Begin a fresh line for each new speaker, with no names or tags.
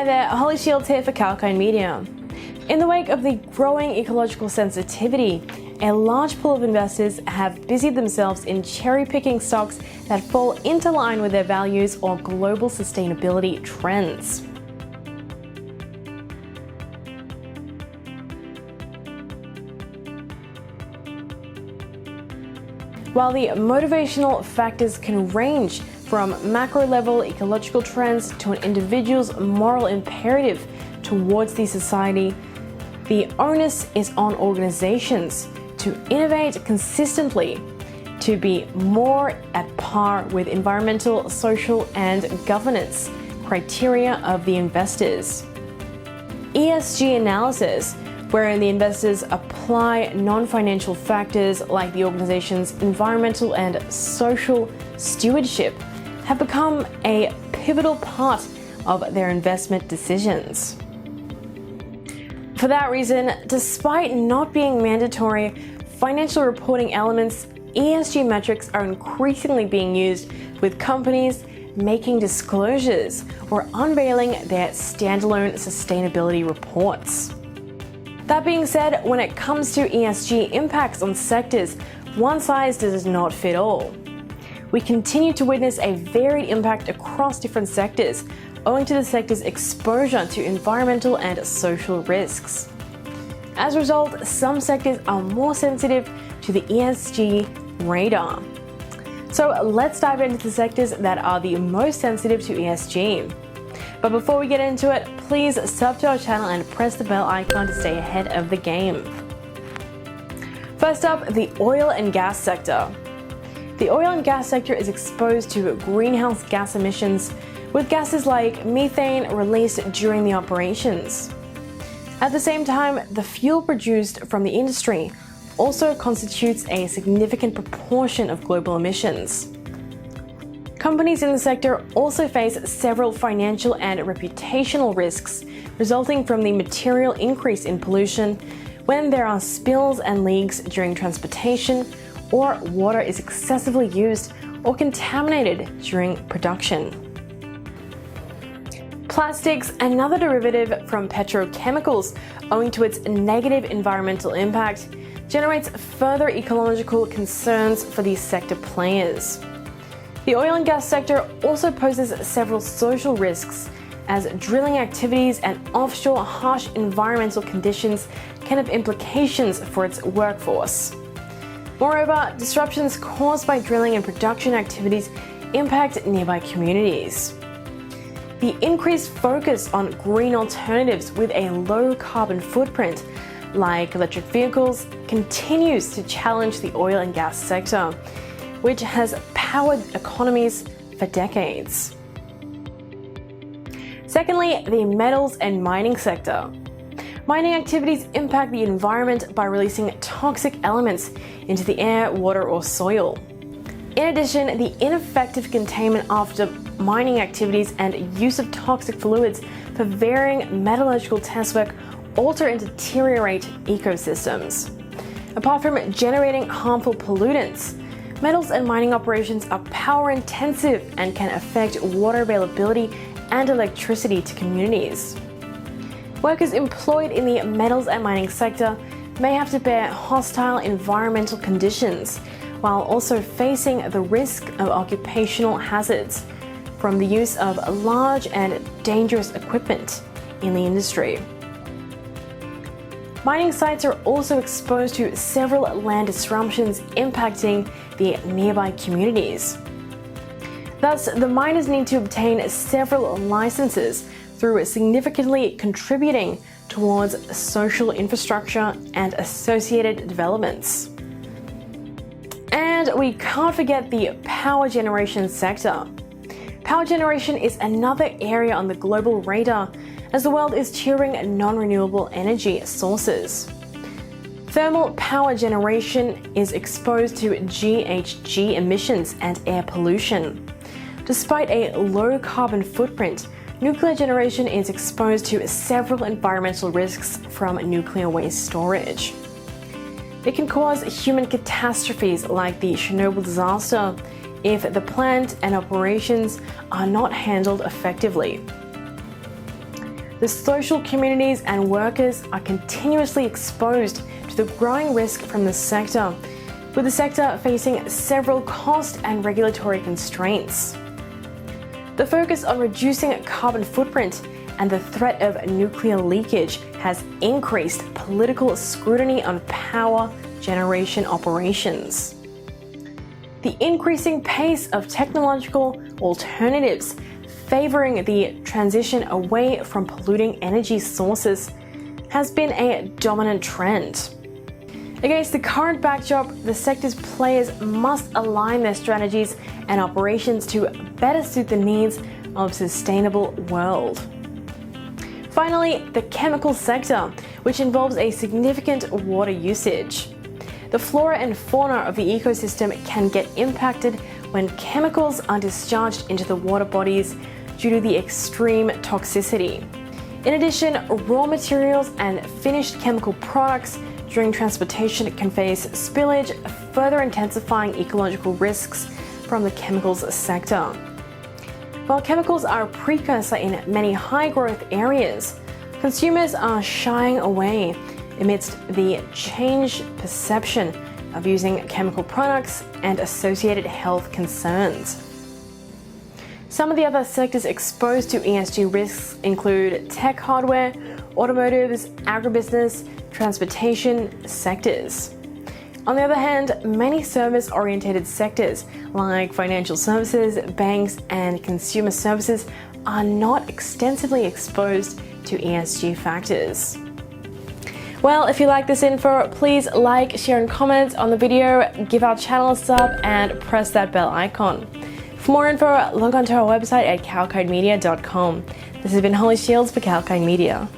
Hi there, Holly Shields here for Kalkine Media. In the wake of the growing ecological sensitivity, a large pool of investors have busied themselves in cherry-picking stocks that fall into line with their values or global sustainability trends. While the motivational factors can range from macro-level ecological trends to an individual's moral imperative towards the society, the onus is on organizations to innovate consistently to be more at par with environmental, social, and governance criteria of the investors. ESG analysis, wherein the investors apply non-financial factors like the organization's environmental and social stewardship, have become a pivotal part of their investment decisions. For that reason, despite not being mandatory financial reporting elements, ESG metrics are increasingly being used with companies making disclosures or unveiling their standalone sustainability reports. That being said, when it comes to ESG impacts on sectors, one size does not fit all. We continue to witness a varied impact across different sectors, owing to the sector's exposure to environmental and social risks. As a result, some sectors are more sensitive to the ESG radar. So let's dive into the sectors that are the most sensitive to ESG. But before we get into it, please sub to our channel and press the bell icon to stay ahead of the game. First up, the oil and gas sector. The oil and gas sector is exposed to greenhouse gas emissions, with gases like methane released during the operations. At the same time, the fuel produced from the industry also constitutes a significant proportion of global emissions. Companies in the sector also face several financial and reputational risks resulting from the material increase in pollution when there are spills and leaks during transportation, or water is excessively used or contaminated during production. Plastics, another derivative from petrochemicals owing to its negative environmental impact, generates further ecological concerns for these sector players. The oil and gas sector also poses several social risks, as drilling activities and offshore harsh environmental conditions can have implications for its workforce. Moreover, disruptions caused by drilling and production activities impact nearby communities. The increased focus on green alternatives with a low carbon footprint, like electric vehicles, continues to challenge the oil and gas sector, which has powered economies for decades. Secondly, the metals and mining sector. Mining activities impact the environment by releasing toxic elements into the air, water, or soil. In addition, the ineffective containment after mining activities and use of toxic fluids for varying metallurgical test work alter and deteriorate ecosystems. Apart from generating harmful pollutants, metals and mining operations are power intensive and can affect water availability and electricity to communities. Workers employed in the metals and mining sector may have to bear hostile environmental conditions, while also facing the risk of occupational hazards from the use of large and dangerous equipment in the industry. Mining sites are also exposed to several land disruptions impacting the nearby communities. Thus, the miners need to obtain several licenses, through significantly contributing towards social infrastructure and associated developments. And we can't forget the power generation sector. Power generation is another area on the global radar as the world is cheering non-renewable energy sources. Thermal power generation is exposed to GHG emissions and air pollution. Despite a low carbon footprint, nuclear generation is exposed to several environmental risks from nuclear waste storage. It can cause human catastrophes like the Chernobyl disaster if the plant and operations are not handled effectively. The social communities and workers are continuously exposed to the growing risk from the sector, with the sector facing several cost and regulatory constraints. The focus on reducing carbon footprint and the threat of nuclear leakage has increased political scrutiny on power generation operations. The increasing pace of technological alternatives favoring the transition away from polluting energy sources has been a dominant trend. Against the current backdrop, the sector's players must align their strategies and operations to better suit the needs of a sustainable world. Finally, the chemical sector, which involves a significant water usage. The flora and fauna of the ecosystem can get impacted when chemicals are discharged into the water bodies due to the extreme toxicity. In addition, raw materials and finished chemical products during transportation can face spillage, further intensifying ecological risks from the chemicals sector. While chemicals are a precursor in many high-growth areas, consumers are shying away amidst the changed perception of using chemical products and associated health concerns. Some of the other sectors exposed to ESG risks include tech hardware, automotives, agribusiness, transportation sectors. On the other hand, many service-oriented sectors like financial services, banks, and consumer services are not extensively exposed to ESG factors. Well, if you like this info, please like, share, and comment on the video, give our channel a sub, and press that bell icon. For more info, log on to our website at kalkinemedia.com. This has been Holly Shields for Kalkine Media.